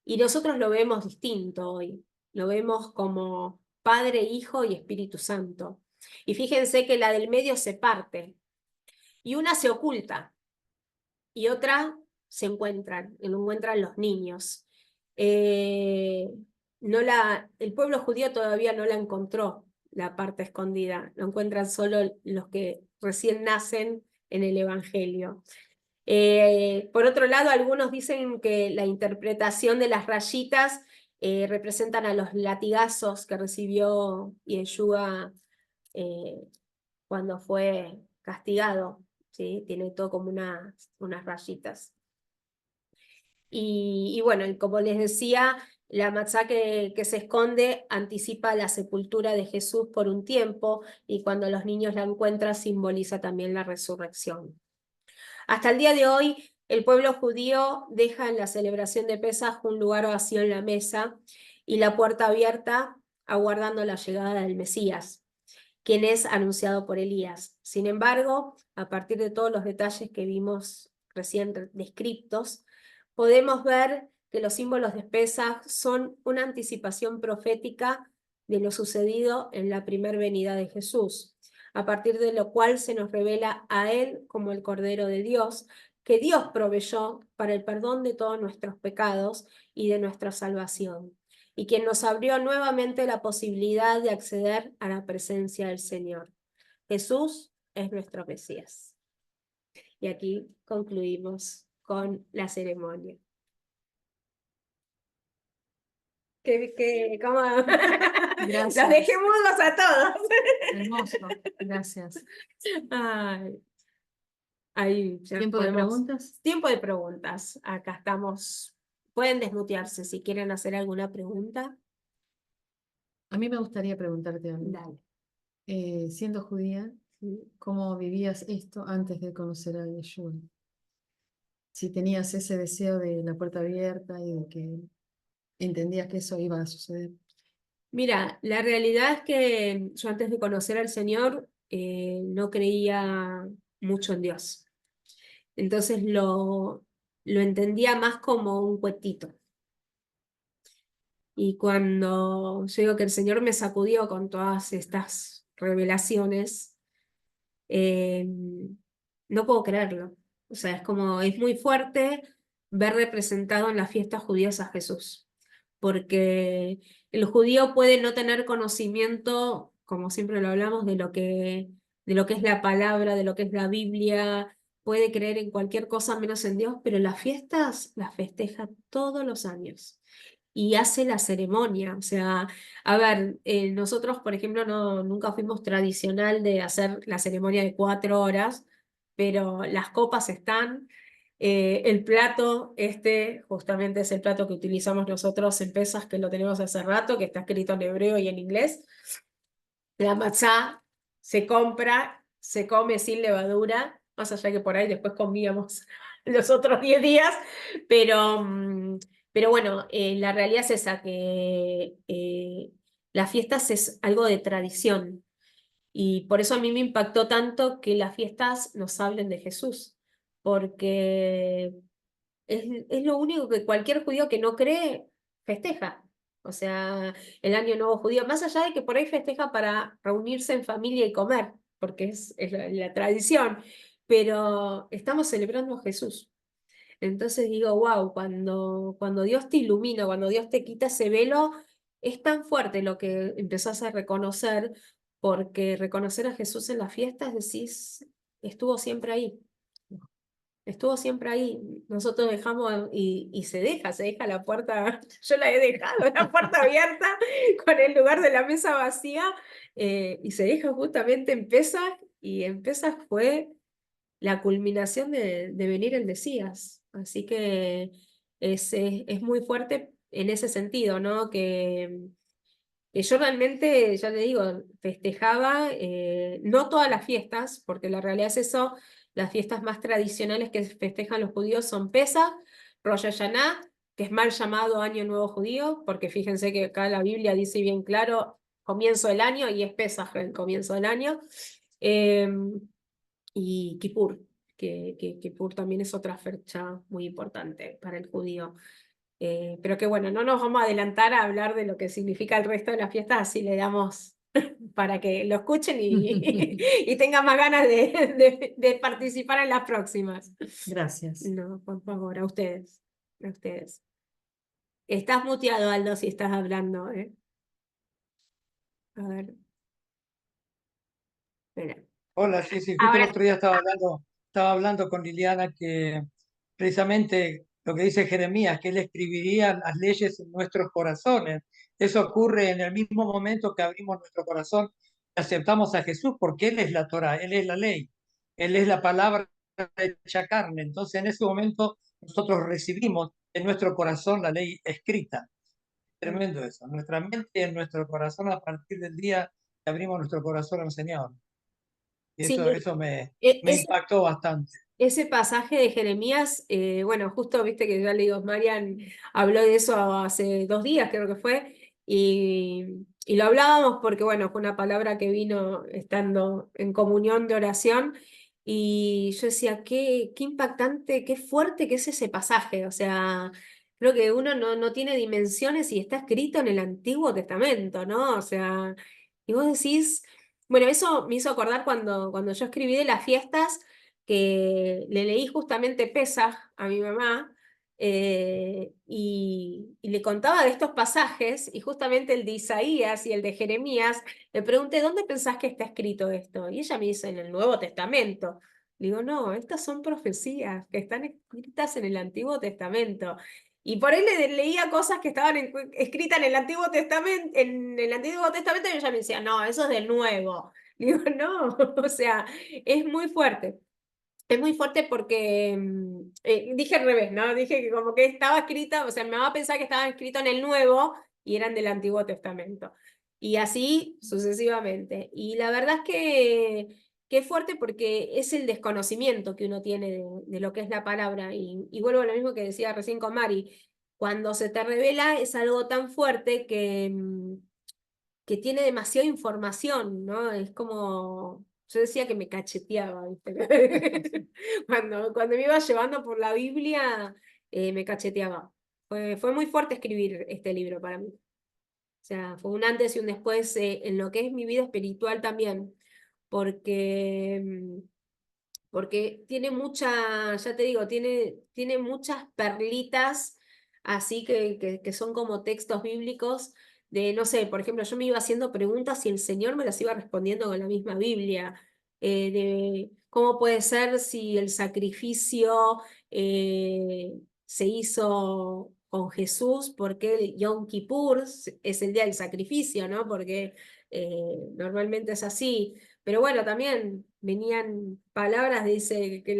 Y nosotros lo vemos distinto hoy, lo vemos como Padre, Hijo y Espíritu Santo. Y fíjense que la del medio se parte y una se oculta y otra se lo encuentran los niños. El pueblo judío todavía no la encontró, la parte escondida, lo encuentran solo los que recién nacen en el Evangelio. Por otro lado, algunos dicen que la interpretación de las rayitas representan a los latigazos que recibió Yeshua cuando fue castigado, ¿sí? Tiene todo como unas rayitas. Y bueno, como les decía, la matzá que se esconde anticipa la sepultura de Jesús por un tiempo y cuando los niños la encuentran simboliza también la resurrección. Hasta el día de hoy, el pueblo judío deja en la celebración de Pesaj un lugar vacío en la mesa y la puerta abierta aguardando la llegada del Mesías. quien es anunciado por Elías. Sin embargo, a partir de todos los detalles que vimos recién descritos, podemos ver que los símbolos de Pesaj son una anticipación profética de lo sucedido en la primera venida de Jesús, a partir de lo cual se nos revela a Él como el Cordero de Dios, que Dios proveyó para el perdón de todos nuestros pecados y de nuestra salvación, y quien nos abrió nuevamente la posibilidad de acceder a la presencia del Señor. Jesús es nuestro Mesías. Y aquí concluimos con la ceremonia. ¿Cómo? Gracias. Los dejé mudos a todos. Hermoso, gracias. Ay, ahí ya ¿Tiempo de podemos... preguntas? Tiempo de preguntas. Acá estamos. Pueden desmutearse si quieren hacer alguna pregunta. A mí me gustaría preguntarte algo. Dale. Siendo judía, ¿cómo vivías esto antes de conocer a Yeshua? Si tenías ese deseo de la puerta abierta y de que entendías que eso iba a suceder. Mira, la realidad es que yo antes de conocer al Señor no creía mucho en Dios. Entonces lo entendía más como un cuetito. Y cuando yo digo que el Señor me sacudió con todas estas revelaciones, eh, no puedo creerlo. O sea, es muy fuerte ver representado en las fiestas judías a Jesús, porque el judío puede no tener conocimiento, como siempre lo hablamos, de lo que es la palabra, de lo que es la Biblia, puede creer en cualquier cosa menos en Dios, pero las fiestas las festeja todos los años y hace la ceremonia. O sea, a ver, nosotros, por ejemplo, nunca fuimos tradicional de hacer la ceremonia de 4 horas, pero las copas están. El plato, justamente es el plato que utilizamos nosotros en Pesas, que lo tenemos hace rato, que está escrito en hebreo y en inglés. La matzá se compra, se come sin levadura, más allá que por ahí después comíamos los otros 10 días, pero, pero bueno, la realidad es esa, que las fiestas es algo de tradición y por eso a mí me impactó tanto que las fiestas nos hablen de Jesús, porque es lo único que cualquier judío que no cree festeja. O sea, el Año Nuevo judío, más allá de que por ahí festeja para reunirse en familia y comer, porque es la tradición, pero estamos celebrando a Jesús. Entonces digo, wow, cuando Dios te ilumina, cuando Dios te quita ese velo, es tan fuerte lo que empezás a reconocer, porque reconocer a Jesús en las fiestas decís, estuvo siempre ahí. Estuvo siempre ahí. Nosotros dejamos y se deja la puerta, yo la he dejado, la puerta abierta con el lugar de la mesa vacía y se deja justamente en Pesaj y en Pesaj fue la culminación de venir el Mesías. Así que es muy fuerte en ese sentido, ¿no? Que yo realmente, ya te digo, festejaba, no todas las fiestas, porque la realidad es eso, las fiestas más tradicionales que festejan los judíos son Pesaj, Rosh Hashanah, que es mal llamado Año Nuevo Judío, porque fíjense que acá la Biblia dice bien claro, comienzo del año, y es Pesaj el comienzo del año, eh, y Kippur, que Kippur también es otra fecha muy importante para el judío. Pero que bueno, no nos vamos a adelantar a hablar de lo que significa el resto de las fiestas, así le damos para que lo escuchen y tengan más ganas de participar en las próximas. Gracias. No, por favor, a ustedes. A ustedes. Estás muteado, Aldo, si estás hablando, ¿eh? A ver. Espera. Hola, sí, sí, justo el Ahora, otro día estaba hablando con Liliana que precisamente lo que dice Jeremías, que él escribiría las leyes en nuestros corazones. Eso ocurre en el mismo momento que abrimos nuestro corazón y aceptamos a Jesús, porque Él es la Torá, Él es la ley, Él es la palabra hecha carne. Entonces, en ese momento nosotros recibimos en nuestro corazón la ley escrita. Tremendo eso. Nuestra mente y en nuestro corazón a partir del día que abrimos nuestro corazón al Señor. Y sí, eso me ese, impactó bastante. ese pasaje de Jeremías, bueno, justo viste que ya le digo, Marian habló de eso hace 2 días, creo que fue, y y lo hablábamos porque, bueno, fue una palabra que vino estando en comunión de oración, y yo decía, qué impactante, qué fuerte que es ese pasaje. O sea, creo que uno no tiene dimensiones y está escrito en el Antiguo Testamento, ¿no? O sea, y vos decís, bueno, eso me hizo acordar cuando yo escribí de las fiestas, que le leí justamente Pesaj a mi mamá, y le contaba de estos pasajes, y justamente el de Isaías y el de Jeremías, le pregunté, ¿dónde pensás que está escrito esto? Y ella me dice, en el Nuevo Testamento. Le digo, no, estas son profecías que están escritas en el Antiguo Testamento. Y por ahí leía cosas que estaban escritas en el Antiguo Testamento, y ella me decía, no, eso es del Nuevo. Le digo, no, o sea, es muy fuerte. Es muy fuerte porque dije al revés, ¿no? Dije que como que estaba escrita, o sea, me va a pensar que estaba escrito en el Nuevo y eran del Antiguo Testamento. Y así sucesivamente. Y la verdad es que es fuerte porque es el desconocimiento que uno tiene de lo que es la palabra. Y vuelvo a lo mismo que decía recién con Mari. Cuando se te revela es algo tan fuerte que tiene demasiada información, ¿no? Es como, yo decía que me cacheteaba, ¿viste? Cuando me iba llevando por la Biblia, me cacheteaba. Fue muy fuerte escribir este libro para mí. O sea, fue un antes y un después en lo que es mi vida espiritual también, porque, porque tiene mucha, ya te digo, tiene muchas perlitas así que son como textos bíblicos de, no sé, por ejemplo, yo me iba haciendo preguntas y el Señor me las iba respondiendo con la misma Biblia, de cómo puede ser si el sacrificio se hizo con Jesús, porque el Yom Kippur es el día del sacrificio, ¿no? Porque normalmente es así. Pero bueno, también venían palabras, dice que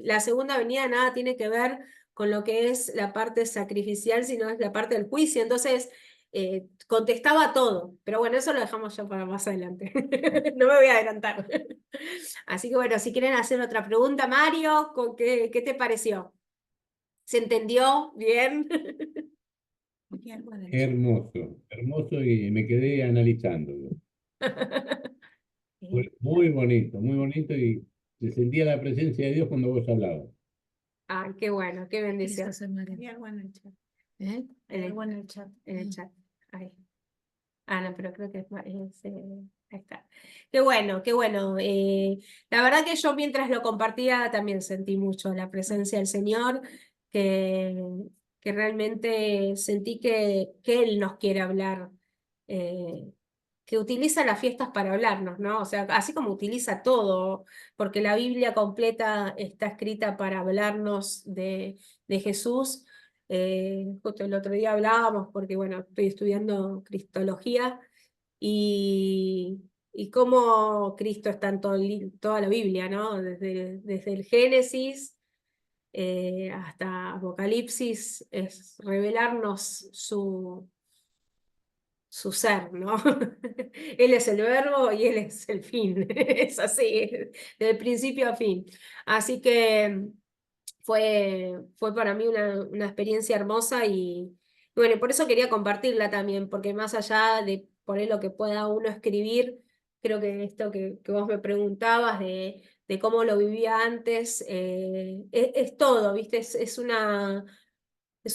la segunda venida nada tiene que ver con lo que es la parte sacrificial, sino es la parte del juicio. Entonces, contestaba todo. Pero bueno, eso lo dejamos ya para más adelante. No me voy a adelantar. Así que bueno, si quieren hacer otra pregunta, Mario, ¿qué te pareció? ¿Se entendió bien? Hermoso, hermoso y me quedé analizándolo. Fue muy bonito y se sentía la presencia de Dios cuando vos hablabas. Ay, qué bueno, qué bendición. Hay algo en el chat. ¿Eh? En Algo en el chat. el chat. Ahí. Ah, no, pero creo que ahí está. Qué bueno, qué bueno. La verdad que yo mientras lo compartía también sentí mucho la presencia del Señor, que, que realmente sentí que Él nos quiere hablar, eh, que utiliza las fiestas para hablarnos, ¿no? O sea, así como utiliza todo, porque la Biblia completa está escrita para hablarnos de Jesús. Justo el otro día hablábamos, porque bueno, estoy estudiando Cristología, y cómo Cristo está en toda la Biblia, ¿no? Desde el Génesis hasta Apocalipsis, es revelarnos su ser, ¿no? Él es el verbo y él es el fin, es así, del principio a fin. Así que fue para mí una experiencia hermosa, y bueno, por eso quería compartirla también, porque más allá de poner lo que pueda uno escribir, creo que esto que vos me preguntabas de cómo lo vivía antes, es todo, ¿viste? Es una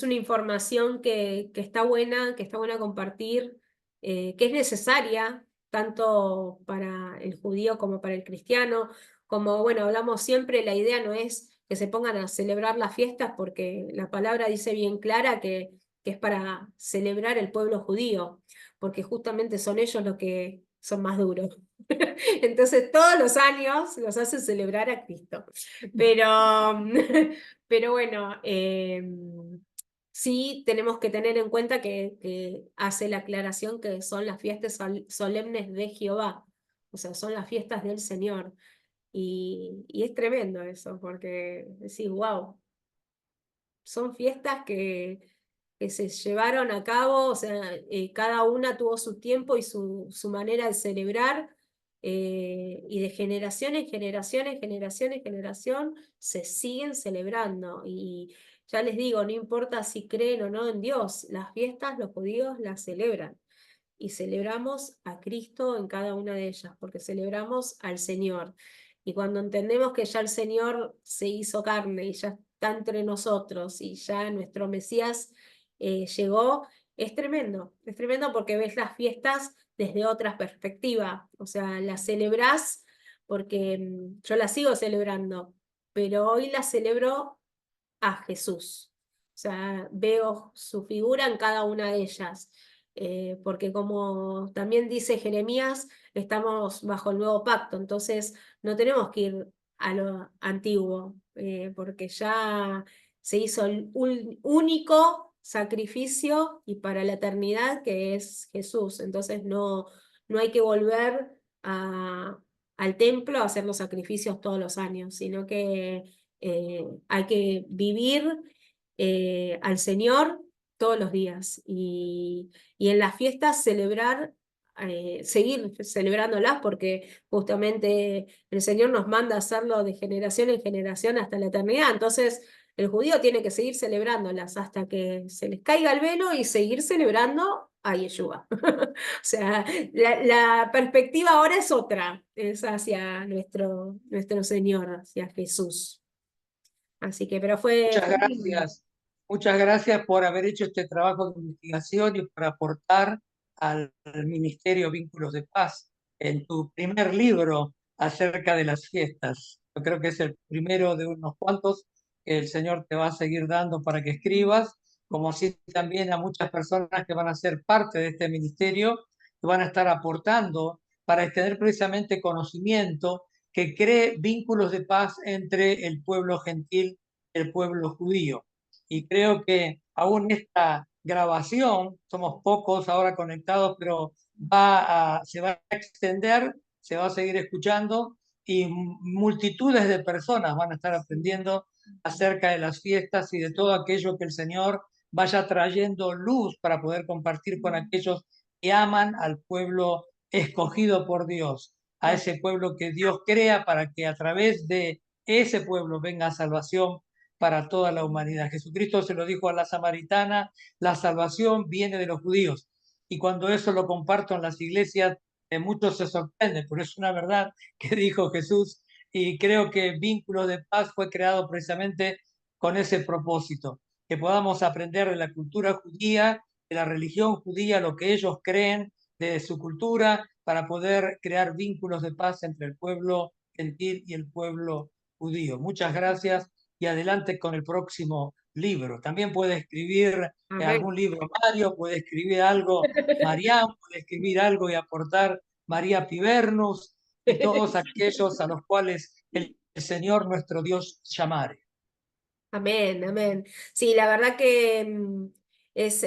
información que está buena compartir, que es necesaria tanto para el judío como para el cristiano. Como, bueno, hablamos siempre, la idea no es que se pongan a celebrar las fiestas, porque la palabra dice bien clara que es para celebrar el pueblo judío, porque justamente son ellos los que son más duros. Entonces todos los años los hacen celebrar a Cristo. Pero, pero bueno, sí tenemos que tener en cuenta que hace la aclaración que son las fiestas solemnes de Jehová, o sea, son las fiestas del Señor. Y es tremendo eso, porque decís, wow, son fiestas que se llevaron a cabo, o sea, cada una tuvo su tiempo y su manera de celebrar, y de generación en generación, en generación en generación, se siguen celebrando. Y ya les digo, no importa si creen o no en Dios, las fiestas los judíos las celebran. y celebramos a Cristo en cada una de ellas, porque celebramos al Señor. Y cuando entendemos que ya el Señor se hizo carne y ya está entre nosotros y ya nuestro Mesías llegó, es tremendo porque ves las fiestas desde otra perspectiva, o sea, las celebrás porque yo las sigo celebrando, pero hoy las celebro a Jesús. O sea, veo su figura en cada una de ellas. Porque como también dice Jeremías, estamos bajo el nuevo pacto, entonces no tenemos que ir a lo antiguo, porque ya se hizo el único sacrificio y para la eternidad que es Jesús. Entonces no hay que volver al templo a hacer los sacrificios todos los años, sino que hay que vivir al Señor todos los días y en las fiestas celebrar, seguir celebrándolas porque justamente el Señor nos manda a hacerlo de generación en generación hasta la eternidad. Entonces el judío tiene que seguir celebrándolas hasta que se les caiga el velo y seguir celebrando a Yeshua. O sea, la perspectiva ahora es otra, es hacia nuestro Señor, hacia Jesús. Así que, pero Muchas fue lindo. gracias. Muchas gracias por haber hecho este trabajo de investigación y por aportar al Ministerio Vínculos de Paz en tu primer libro acerca de las fiestas. Yo creo que es el primero de unos cuantos que el Señor te va a seguir dando para que escribas, como así también a muchas personas que van a ser parte de este ministerio, que van a estar aportando para tener precisamente conocimiento que cree vínculos de paz entre el pueblo gentil el pueblo judío. Y creo que aún esta grabación, somos pocos ahora conectados, pero se va a extender, se va a seguir escuchando y multitudes de personas van a estar aprendiendo acerca de las fiestas y de todo aquello que el Señor vaya trayendo luz para poder compartir con aquellos que aman al pueblo escogido por Dios, a ese pueblo que Dios crea para que a través de ese pueblo venga salvación para toda la humanidad. Jesucristo se lo dijo a la samaritana, la salvación viene de los judíos. Y cuando eso lo comparto en las iglesias, muchos se sorprenden, pero es una verdad que dijo Jesús. Y creo que Vínculos de Paz fue creado precisamente con ese propósito, que podamos aprender de la cultura judía, de la religión judía, lo que ellos creen, de su cultura, para poder crear vínculos de paz entre el pueblo gentil y el pueblo judío. Muchas gracias y adelante con el próximo libro. También puede escribir Amén. algún libro Mario, puede escribir algo Mariam, puede escribir algo y aportar María Pivernus y todos aquellos a los cuales el Señor nuestro Dios llamare. Amén, amén. Sí, la verdad que es,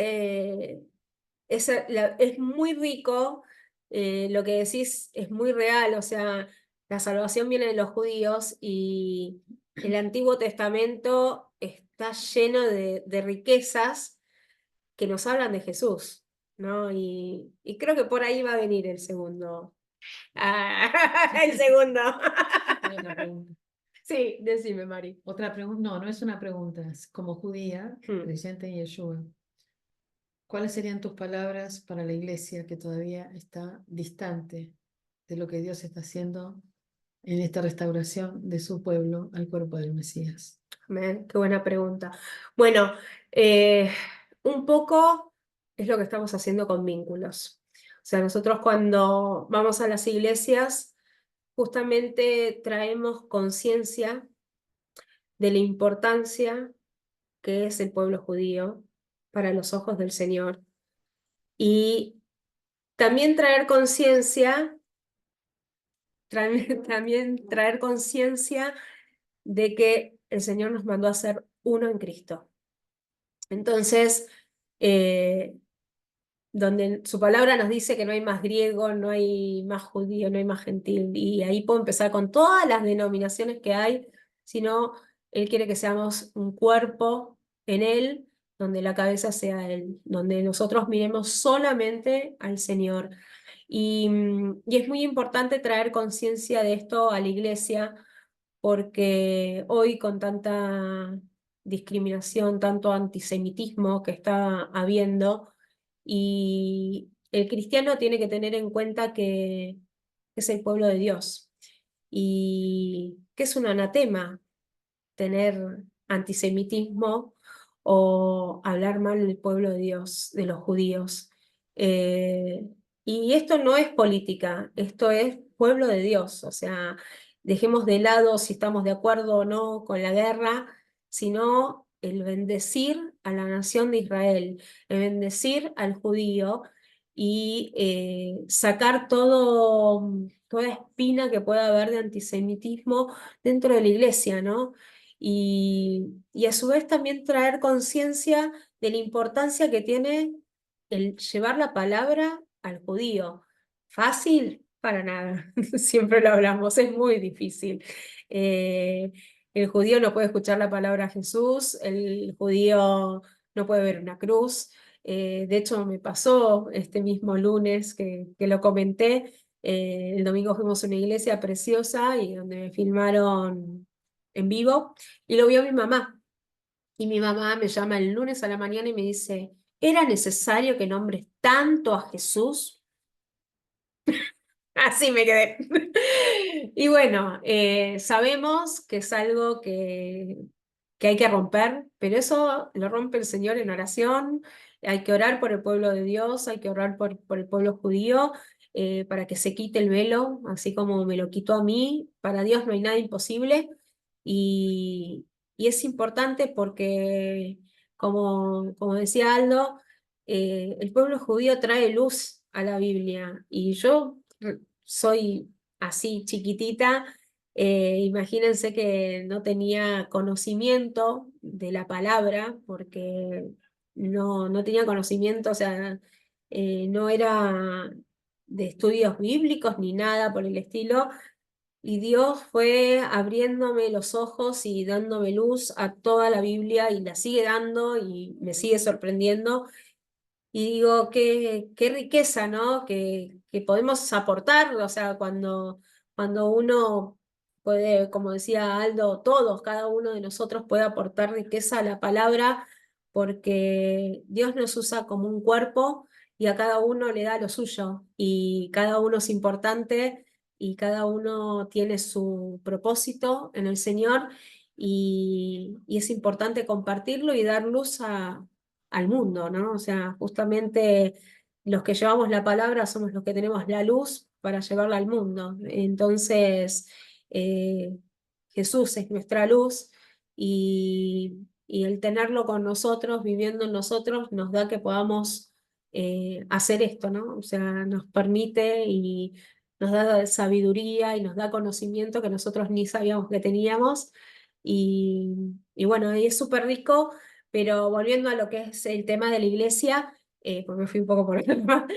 es muy rico, lo que decís es muy real, o sea, la salvación viene de los judíos y el Antiguo Testamento está lleno de riquezas que nos hablan de Jesús, ¿no? Y creo que por ahí va a venir el segundo. El segundo. Hay otra pregunta. Sí, decime, Mari. Otra pregunta, no, no es una pregunta, es como judía, Hmm. creyente en Yeshua. ¿Cuáles serían tus palabras para la iglesia que todavía está distante de lo que Dios está haciendo en esta restauración de su pueblo al cuerpo del Mesías? Amén, qué buena pregunta. Bueno, un poco es lo que estamos haciendo con vínculos. O sea, nosotros cuando vamos a las iglesias, justamente traemos conciencia de la importancia que es el pueblo judío para los ojos del Señor. Y también traer conciencia, también traer conciencia de que el Señor nos mandó a ser uno en Cristo. Entonces, eh, donde su palabra nos dice que no hay más griego, no hay más judío, no hay más gentil, y ahí puedo empezar con todas las denominaciones que hay, sino Él quiere que seamos un cuerpo en Él, donde la cabeza sea Él, donde nosotros miremos solamente al Señor. Y es muy importante traer conciencia de esto a la iglesia, porque hoy con tanta discriminación, tanto antisemitismo que está habiendo, y el cristiano tiene que tener en cuenta que es el pueblo de Dios y que es un anatema tener antisemitismo o hablar mal del pueblo de Dios, de los judíos. Eh, y esto no es política, esto es pueblo de Dios, o sea, dejemos de lado si estamos de acuerdo o no con la guerra, sino el bendecir a la nación de Israel, el bendecir al judío y sacar toda espina que pueda haber de antisemitismo dentro de la iglesia, ¿no? Y a su vez también traer conciencia de la importancia que tiene el llevar la palabra al judío. ¿Fácil? Para nada, siempre lo hablamos, es muy difícil. Eh, el judío no puede escuchar la palabra Jesús, el judío no puede ver una cruz. De hecho, me pasó este mismo lunes que lo comenté. El domingo fuimos a una iglesia preciosa y donde me filmaron en vivo y lo vio mi mamá. Y mi mamá me llama el lunes a la mañana y me dice, ¿era necesario que nombres tanto a Jesús? Así me quedé. Y bueno, sabemos que es algo que hay que romper, pero eso lo rompe el Señor en oración. Hay que orar por el pueblo de Dios, hay que orar por el pueblo judío para que se quite el velo, así como me lo quitó a mí. Para Dios no hay nada imposible y, y es importante porque, como decía Aldo, el pueblo judío trae luz a la Biblia y yo soy así chiquitita, imagínense que no tenía conocimiento de la palabra, porque no tenía conocimiento, o sea, no era de estudios bíblicos ni nada por el estilo, y Dios fue abriéndome los ojos y dándome luz a toda la Biblia y la sigue dando y me sigue sorprendiendo. Y digo, qué riqueza, ¿no? Que podemos aportar, o sea, cuando uno puede, como decía Aldo, todos, cada uno de nosotros puede aportar riqueza a la palabra, porque Dios nos usa como un cuerpo y a cada uno le da lo suyo, y cada uno es importante y cada uno tiene su propósito en el Señor, y es importante compartirlo y dar luz al mundo, ¿no? O sea, justamente los que llevamos la palabra somos los que tenemos la luz para llevarla al mundo. Entonces, eh, Jesús es nuestra luz y el tenerlo con nosotros, viviendo en nosotros, nos da que podamos hacer esto, ¿no? O sea, nos permite y nos da sabiduría y nos da conocimiento que nosotros ni sabíamos que teníamos. Y bueno, y es súper rico, pero volviendo a lo que es el tema de la iglesia, porque me fui un poco por el tema,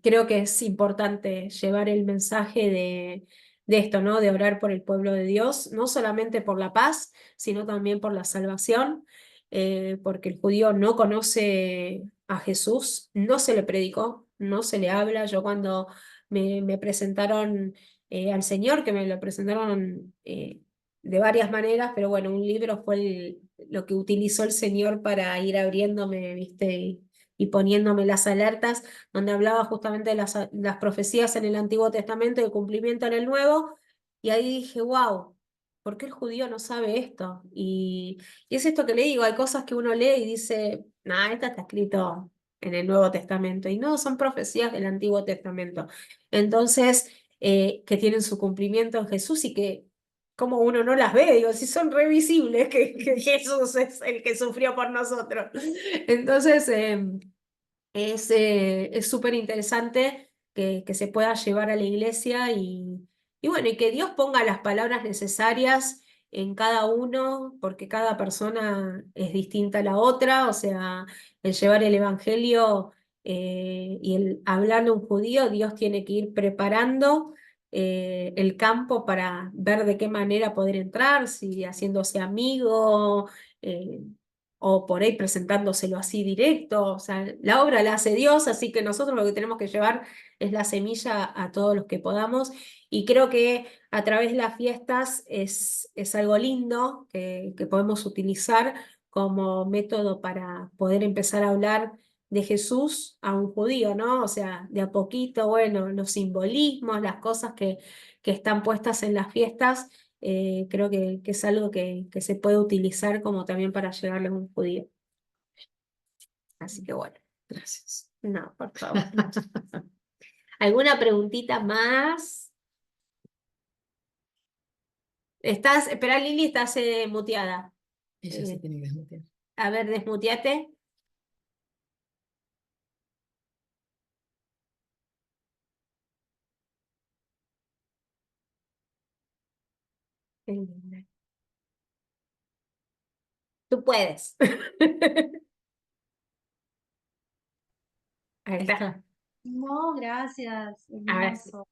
creo que es importante llevar el mensaje de esto, ¿no? De orar por el pueblo de Dios, no solamente por la paz, sino también por la salvación, porque el judío no conoce a Jesús, no se le predicó, no se le habla. Yo cuando me presentaron al Señor, que me lo presentaron de varias maneras, pero bueno, un libro fue lo que utilizó el Señor para ir abriéndome, ¿viste? Y poniéndome las alertas, donde hablaba justamente de las profecías en el Antiguo Testamento y el cumplimiento en el Nuevo, y ahí dije, wow, ¿por qué el judío no sabe esto? Y es esto que le digo, hay cosas que uno lee y dice, nah, esto está escrito en el Nuevo Testamento, y no, son profecías del Antiguo Testamento. Entonces, que tienen su cumplimiento en Jesús y que como uno no las ve, digo, si son revisibles que Jesús es el que sufrió por nosotros. Entonces, es súper interesante que se pueda llevar a la iglesia y bueno, y que Dios ponga las palabras necesarias en cada uno, porque cada persona es distinta a la otra, o sea, el llevar el evangelio y el hablarle a un judío, Dios tiene que ir preparando el campo para ver de qué manera poder entrar, si haciéndose amigo, eh, o por ahí presentándoselo así directo. O sea, la obra la hace Dios, así que nosotros lo que tenemos que llevar es la semilla a todos los que podamos. Y creo que a través de las fiestas es algo lindo que podemos utilizar como método para poder empezar a hablar de Jesús a un judío, ¿no? O sea, de a poquito, bueno, los simbolismos, las cosas que están puestas en las fiestas, creo que es algo que se puede utilizar como también para llegarle a un judío. Así que bueno, Gracias. no, por favor. ¿Alguna preguntita más? Espera, Lili, estás muteada. Ella se tiene que desmutear. A ver, desmuteate. Qué linda. Tú puedes. Ahí está. No, gracias, Ahora sí. hermoso,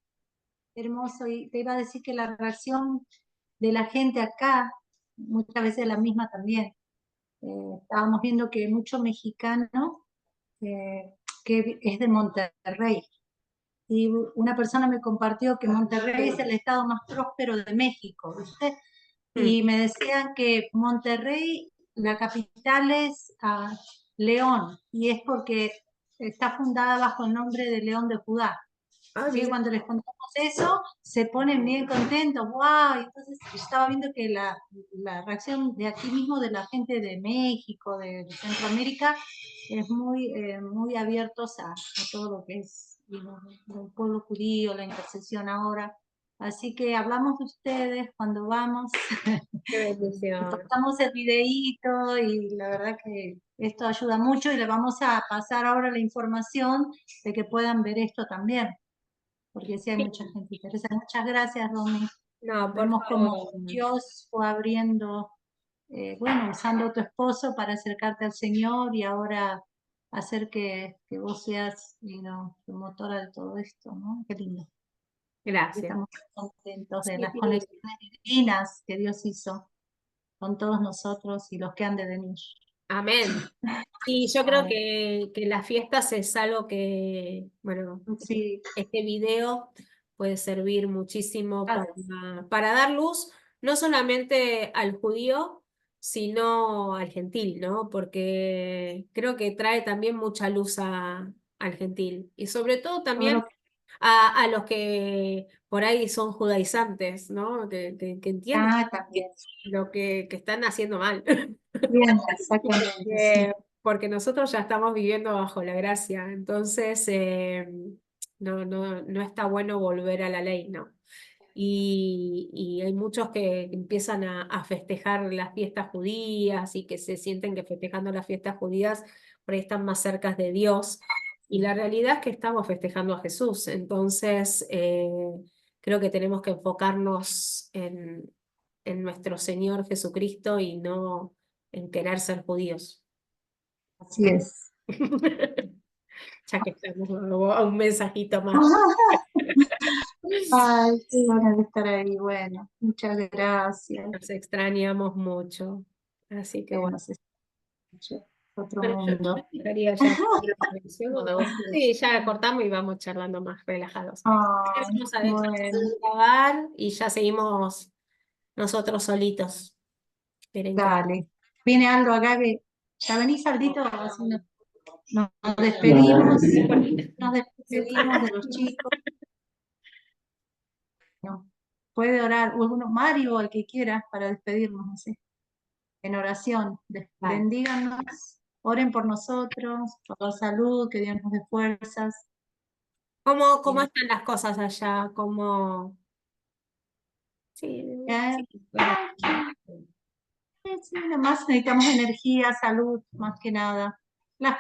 hermoso. Y te iba a decir que la reacción de la gente acá, muchas veces es la misma también. Estábamos viendo que mucho mexicano que es de Monterrey. Y una persona me compartió que Monterrey es el estado más próspero de México, ¿viste? Y me decían que Monterrey, la capital es León, y es porque está fundada bajo el nombre de León de Judá. Ah, Así que mira. cuando les contamos eso, se ponen bien contentos, wow. Entonces yo estaba viendo que la reacción de aquí mismo, de la gente de México, de Centroamérica, es muy abiertos a todo lo que es el pueblo judío, la intercesión ahora. Así que hablamos de ustedes cuando vamos, Qué bendición. pasamos el videíto y la verdad que esto ayuda mucho y le vamos a pasar ahora la información de que puedan ver esto también, porque sí hay mucha gente interesada. Muchas gracias, Romy. No, por Vemos como favor. Dios fue abriendo, bueno, usando a tu esposo para acercarte al Señor y ahora hacer que vos seas promotora de todo esto, ¿no? Qué lindo. Gracias. Estamos contentos de Sí, las sí. conexiones divinas que Dios hizo con todos nosotros y los que han de venir. Amén. Y yo creo que las fiestas es algo que, bueno, Sí, este video puede servir muchísimo claro. para dar luz, no solamente al judío, sino al gentil, ¿no? Porque creo que trae también mucha luz al gentil. Y sobre todo Todo lo también que a los que por ahí son judaizantes, ¿no? Que entienden también. lo que están haciendo mal. Bien, exactamente, sí. Porque nosotros ya estamos viviendo bajo la gracia, entonces no está bueno volver a la ley, ¿no? Y hay muchos que empiezan a festejar las fiestas judías y que se sienten que festejando las fiestas judías por ahí están más cerca de Dios. Y la realidad es que estamos festejando a Jesús, entonces creo que tenemos que enfocarnos en nuestro Señor Jesucristo y no en querer ser judíos. Así es. Ya que estamos a un mensajito más. Ay, qué ganas de estar ahí. Bueno, muchas gracias. Nos extrañamos mucho. Así que bueno. Nos escucha otro Bueno, yo mundo. estaría ya. Sí, ya cortamos y vamos charlando más relajados. Ay, Vamos a dejar bueno, de grabar y ya seguimos nosotros solitos. Esperen que. dale. Viene Aldo acá que ya venís, Aldito, así nos despedimos de los chicos. No, puede orar, o alguno, Mario, el que quiera, para despedirnos, no sé, en oración. Bendíganos, oren por nosotros, por la salud, que Dios nos dé fuerzas. ¿Cómo están las cosas allá? ¿Cómo? Sí, ¿Eh? sí. Sí, nomás necesitamos energía, salud, más que nada. Las